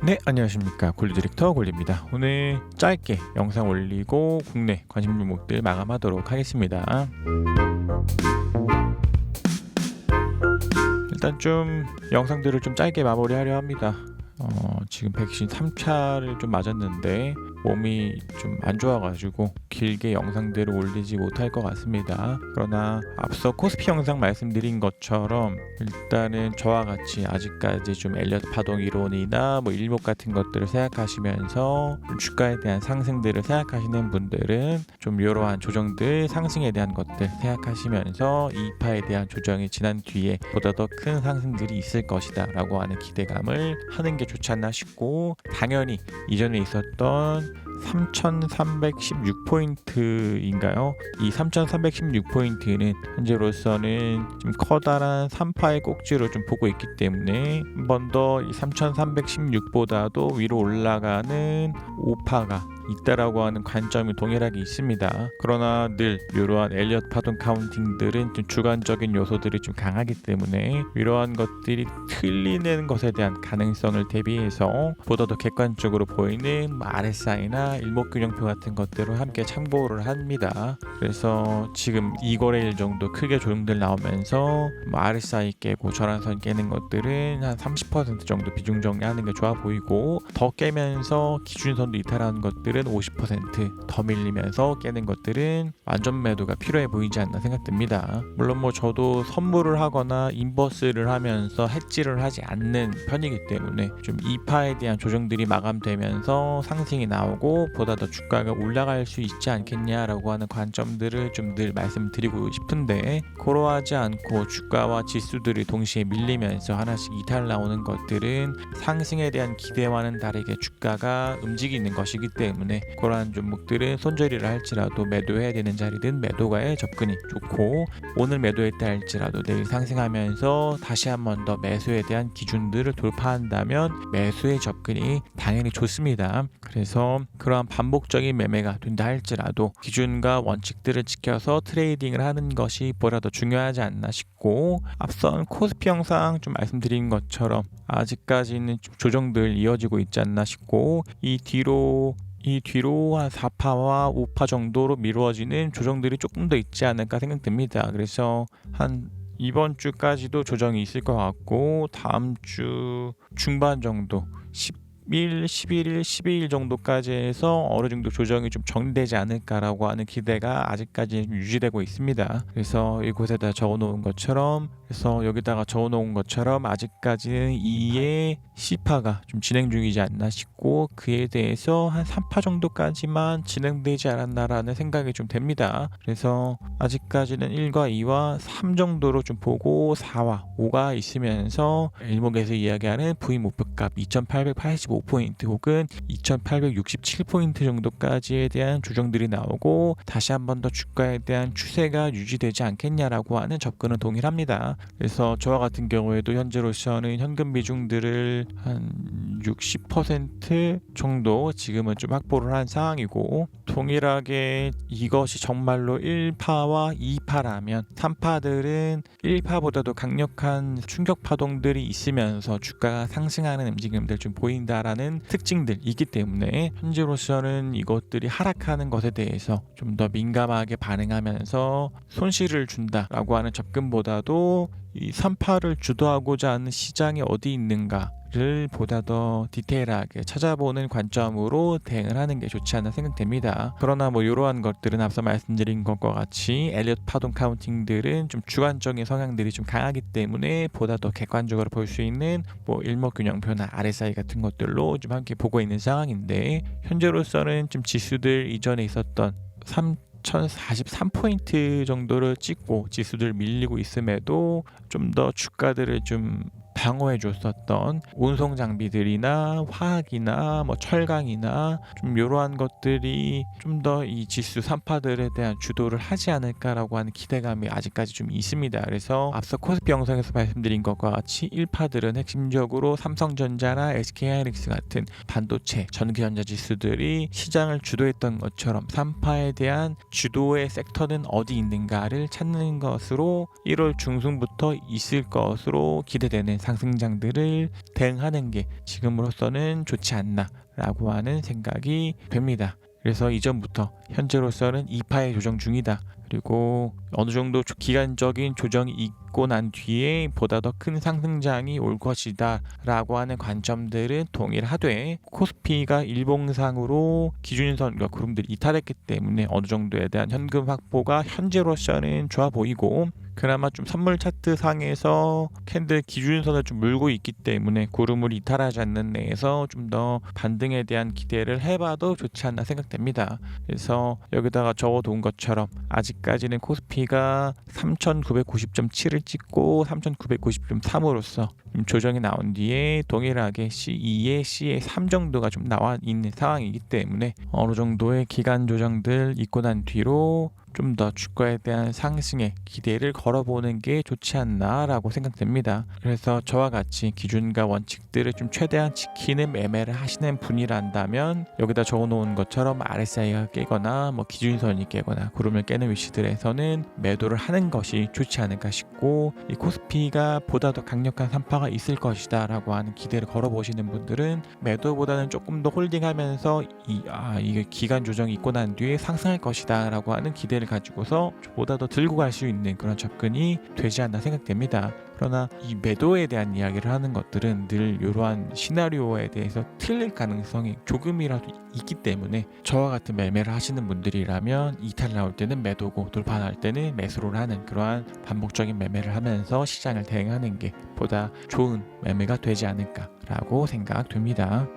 네, 안녕하십니까. 골드 디렉터 골드입니다. 오늘 짧게 영상 올리고 국내 관심 종목들 마감하도록 하겠습니다. 일단 좀 영상들을 좀 짧게 마무리하려 합니다. 지금 백신 3차를 좀 맞았는데 몸이 좀 안 좋아가지고 길게 영상들을 올리지 못할 것 같습니다. 그러나 앞서 코스피 영상 말씀드린 것처럼 일단은 저와 같이 아직까지 좀 엘리엇 파동 이론이나 일목 같은 것들을 생각하시면서 주가에 대한 상승들을 생각하시는 분들은 좀 이러한 조정들, 상승에 대한 것들 생각하시면서 이파에 대한 조정이 지난 뒤에 보다 더 큰 상승들이 있을 것이다 라고 하는 기대감을 하는 게 좋지 않나 싶고, 당연히 이전에 있었던 3316포인트인가요? 이 3316포인트는 현재로서는 좀 커다란 3파의 꼭지로 좀 보고 있기 때문에 한 번 더 이 3316보다도 위로 올라가는 5파가 있다라고 하는 관점이 동일하게 있습니다. 그러나 늘 이러한 엘리엇 파동 카운팅들은 좀 주관적인 요소들이 좀 강하기 때문에 이러한 것들이 틀리는 것에 대한 가능성을 대비해서 보다 더 객관적으로 보이는 RSI나 일목균형표 같은 것들을 함께 참고를 합니다. 그래서 지금 2거래일 정도 크게 조정들 나오면서 RSI 깨고 전환선 깨는 것들은 한 30% 정도 비중 정리하는 게 좋아 보이고, 더 깨면서 기준선도 이탈하는 것들은 50% 더 밀리면서 깨는 것들은 완전 매도가 필요해 보이지 않나 생각됩니다. 물론 저도 선물을 하거나 인버스를 하면서 해지를 하지 않는 편이기 때문에 좀 이파에 대한 조정들이 마감되면서 상승이 나오고 보다 더 주가가 올라갈 수 있지 않겠냐라고 하는 관점들을 좀 늘 말씀드리고 싶은데, 그러하지 않고 주가와 지수들이 동시에 밀리면서 하나씩 이탈 나오는 것들은 상승에 대한 기대와는 다르게 주가가 움직이는 것이기 때문에 그러한 종목들은 손절이라 할지라도 매도해야 되는 자리든 매도가에 접근이 좋고, 오늘 매도했다 할지라도 내일 상승하면서 다시 한 번 더 매수에 대한 기준들을 돌파한다면 매수의 접근이 당연히 좋습니다. 그래서 그러한 반복적인 매매가 된다 할지라도 기준과 원칙들을 지켜서 트레이딩을 하는 것이 보다 더 중요하지 않나 싶고, 앞선 코스피 영상 좀 말씀드린 것처럼 아직까지는 조정들 이어지고 있지 않나 싶고, 이 뒤로 한 4파와 5파 정도로 미루어지는 조정들이 조금 더 있지 않을까 생각됩니다. 그래서 한 이번 주까지도 조정이 있을 것 같고, 다음 주 중반 정도 10일, 11일, 12일 정도까지 해서 어느 정도 조정이 좀 정리되지 않을까라고 하는 기대가 아직까지 유지되고 있습니다. 그래서 이곳에다 적어놓은 것처럼, 아직까지는 2의 C파가 좀 진행 중이지 않나 싶고, 그에 대해서 한 3파 정도까지만 진행되지 않았나라는 생각이 좀 됩니다. 그래서 아직까지는 1과 2와 3 정도로 좀 보고 4와 5가 있으면서 일목에서 이야기하는 부위 목표값 2885포인트 혹은 2867포인트 정도까지에 대한 조정들이 나오고 다시 한 번 더 주가에 대한 추세가 유지되지 않겠냐라고 하는 접근은 동일합니다. 그래서 저와 같은 경우에도 현재로서는 현금 비중들을 한 60% 정도 지금은 좀 확보를 한 상황이고, 동일하게 이것이 정말로 1파와 2파라면 3파들은 1파보다도 강력한 충격 파동들이 있으면서 주가가 상승하는 움직임들 좀 보인다라는 특징들이 있기 때문에 현재로서는 이것들이 하락하는 것에 대해서 좀 더 민감하게 반응하면서 손실을 준다라고 하는 접근보다도 이 3파를 주도하고자 하는 시장이 어디 있는가를 보다 더 디테일하게 찾아보는 관점으로 대응을 하는 게 좋지 않나 생각됩니다. 그러나 이러한 것들은 앞서 말씀드린 것과 같이 엘리엇 파동 카운팅들은 좀 주관적인 성향들이 좀 강하기 때문에 보다 더 객관적으로 볼 수 있는 일목균형표나 RSI 같은 것들로 좀 함께 보고 있는 상황인데, 현재로서는 좀 지수들 이전에 있었던 3043포인트 정도를 찍고 지수들 밀리고 있음에도 좀 더 주가들을 좀 방어해 줬었던 운송 장비들이나 화학이나 철강이나 좀 이러한 것들이 좀 더 이 지수 3파들에 대한 주도를 하지 않을까라고 하는 기대감이 아직까지 좀 있습니다. 그래서 앞서 코스피 영상에서 말씀드린 것과 같이 1파들은 핵심적으로 삼성전자나 SK하이닉스 같은 반도체, 전기전자 지수들이 시장을 주도했던 것처럼 3파에 대한 주도의 섹터는 어디 있는가를 찾는 것으로 1월 중순부터 있을 것으로 기대되는 상승장들을 대응하는 게 지금으로서는 좋지 않나라고 하는 생각이 됩니다. 그래서 이전부터 현재로서는 2파의 조정 중이다. 그리고 어느 정도 기간적인 조정이 있고 난 뒤에 보다 더 큰 상승장이 올 것이다 라고 하는 관점들은 동일하되, 코스피가 일봉상으로 기준선과 구름들이 이탈했기 때문에 어느 정도에 대한 현금 확보가 현재로서는 좋아 보이고, 그나마 좀 선물 차트 상에서 캔들 기준선을 좀 물고 있기 때문에 구름을 이탈하지 않는 내에서 좀 더 반등에 대한 기대를 해봐도 좋지 않나 생각됩니다. 그래서 여기다가 적어둔 것처럼 아직까지는 코스피가 3990.7을 찍고 3990.3으로서 조정이 나온 뒤에 동일하게 C2에 C의 3 정도가 좀 나와 있는 상황이기 때문에 어느 정도의 기간 조정들 있고 난 뒤로 좀 더 주가에 대한 상승에 기대를 걸어보는 게 좋지 않나라고 생각됩니다. 그래서 저와 같이 기준과 원칙들을 좀 최대한 지키는 매매를 하시는 분이란다면 여기다 적어놓은 것처럼 RSI가 깨거나 기준선이 깨거나 구름을 깨는 위치들에서는 매도를 하는 것이 좋지 않을까 싶고, 이 코스피가 보다 더 강력한 산파가 있을 것이다 라고 하는 기대를 걸어보시는 분들은 매도보다는 조금 더 홀딩하면서 이게 기간 조정이 있고 난 뒤에 상승할 것이다 라고 하는 기대를 가지고서 보다 더 들고 갈 수 있는 그런 접근이 되지 않나 생각됩니다. 그러나 이 매도에 대한 이야기를 하는 것들은 늘 이러한 시나리오에 대해서 틀릴 가능성이 조금이라도 있기 때문에 저와 같은 매매를 하시는 분들이라면 이탈 나올 때는 매도고 돌파 나올 때는 매수를 하는 그러한 반복적인 매매를 하면서 시장을 대응하는 게 보다 좋은 매매가 되지 않을까라고 생각됩니다.